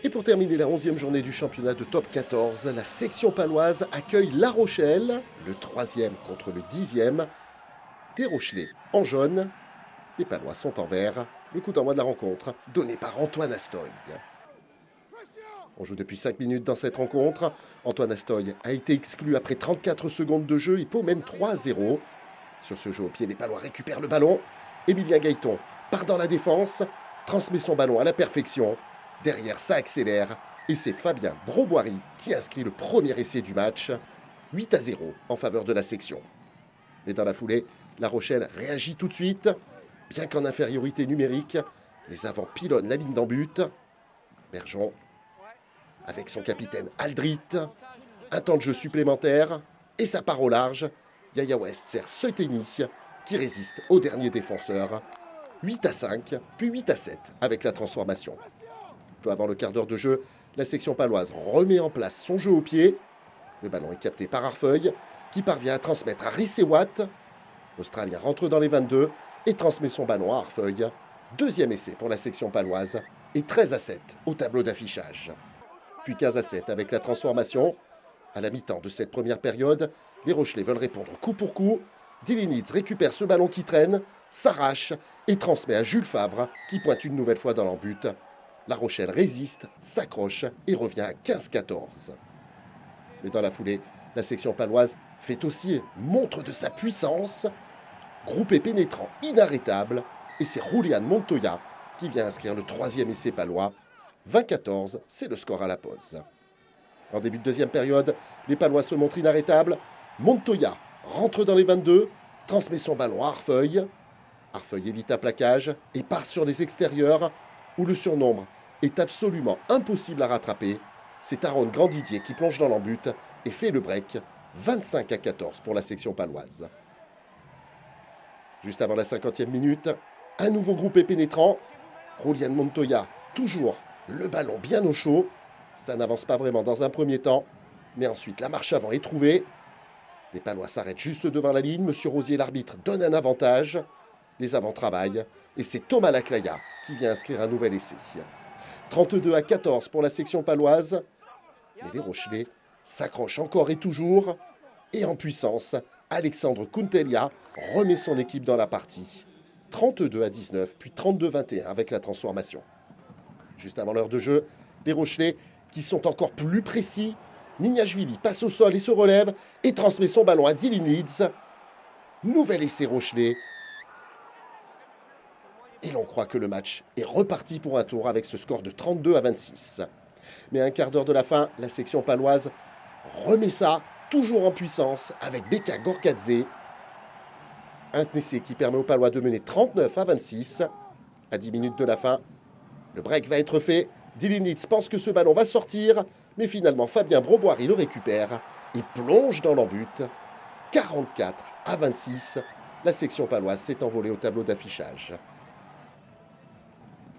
Et pour terminer la 11e journée du championnat de top 14, la section paloise accueille La Rochelle, le 3e contre le 10e. Des Rochelais en jaune, les Palois sont en vert. Le coup d'envoi de la rencontre, donné par Antoine Astoy. On joue depuis 5 minutes dans cette rencontre. Antoine Astoy a été exclu après 34 secondes de jeu. Pau mène 3-0. Sur ce jeu au pied, les Palois récupèrent le ballon. Emilien Gaëton part dans la défense, transmet son ballon à la perfection. Derrière, ça accélère. Et c'est Fabien Broboiry qui inscrit le premier essai du match. 8-0 en faveur de la section. Mais dans la foulée, La Rochelle réagit tout de suite. Bien qu'en infériorité numérique, les avants pilonnent la ligne d'en but. Bergeon, avec son capitaine Aldrit, un temps de jeu supplémentaire, et ça part au large. Yaya West sert Seuteni, qui résiste au dernier défenseur. 8-5, puis 8-7 avec la transformation. Peu avant le quart d'heure de jeu, la section paloise remet en place son jeu au pied. Le ballon est capté par Arfeuil, qui parvient à transmettre à Rissé-Watt. L'Australien rentre dans les 22 et transmet son ballon à Arfeuil. Deuxième essai pour la section paloise et 13-7 au tableau d'affichage. Puis 15-7 avec la transformation. À la mi-temps de cette première période, les Rochelais veulent répondre coup pour coup. Dilinitz récupère ce ballon qui traîne, s'arrache et transmet à Jules Favre qui pointe une nouvelle fois dans l'embut. La Rochelle résiste, s'accroche et revient à 15-14. Mais dans la foulée, la section paloise fait aussi montre de sa puissance. Groupé pénétrant inarrêtable, et c'est Julian Montoya qui vient inscrire le troisième essai palois. 20-14, c'est le score à la pause. En début de deuxième période, les Palois se montrent inarrêtables. Montoya rentre dans les 22, transmet son ballon à Arfeuil. Arfeuil évite un plaquage et part sur les extérieurs, où le surnombre est absolument impossible à rattraper. C'est Aaron Grandidier qui plonge dans l'embut et fait le break. 25-14 pour la section paloise. Juste avant la 50e minute, un nouveau groupé pénétrant. Julian Montoya, toujours le ballon bien au chaud. Ça n'avance pas vraiment dans un premier temps, mais ensuite la marche avant est trouvée. Les Palois s'arrêtent juste devant la ligne. Monsieur Rosier, l'arbitre, donne un avantage. Les avants travaillent et c'est Thomas Laclaya qui vient inscrire un nouvel essai. 32-14 pour la section paloise. Mais les Rochelais s'accrochent encore et toujours. Et en puissance, Alexandre Kuntelia remet son équipe dans la partie. 32-19, puis 32-21 avec la transformation. Juste avant l'heure de jeu, les Rochelais qui sont encore plus précis. Nignashvili passe au sol et se relève et transmet son ballon à Dilinitz. Nouvel essai Rochelais. Et l'on croit que le match est reparti pour un tour avec ce score de 32-26. Mais à un quart d'heure de la fin, la section paloise remet ça, toujours en puissance, avec Beka Gorkadze. Un essai qui permet aux Palois de mener 39-26. À 10 minutes de la fin, le break va être fait. Dilinitz pense que ce ballon va sortir, mais finalement Fabien Broboiry le récupère et plonge dans l'embut. 44-26, la section paloise s'est envolée au tableau d'affichage.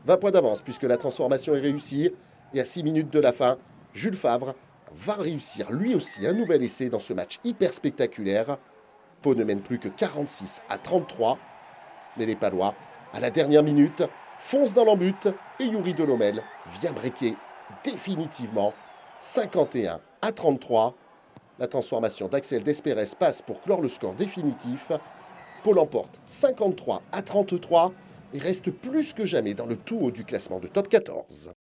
20 points d'avance puisque la transformation est réussie. Et à 6 minutes de la fin, Jules Favre va réussir lui aussi un nouvel essai dans ce match hyper spectaculaire. Pau ne mène plus que 46-33. Mais les Palois, à la dernière minute, foncent dans l'embut et Yuri Delhommel vient breaker définitivement. 51-33. La transformation d'Axel Despérès passe pour clore le score définitif. Pau l'emporte 53-33 et reste plus que jamais dans le tout haut du classement de top 14.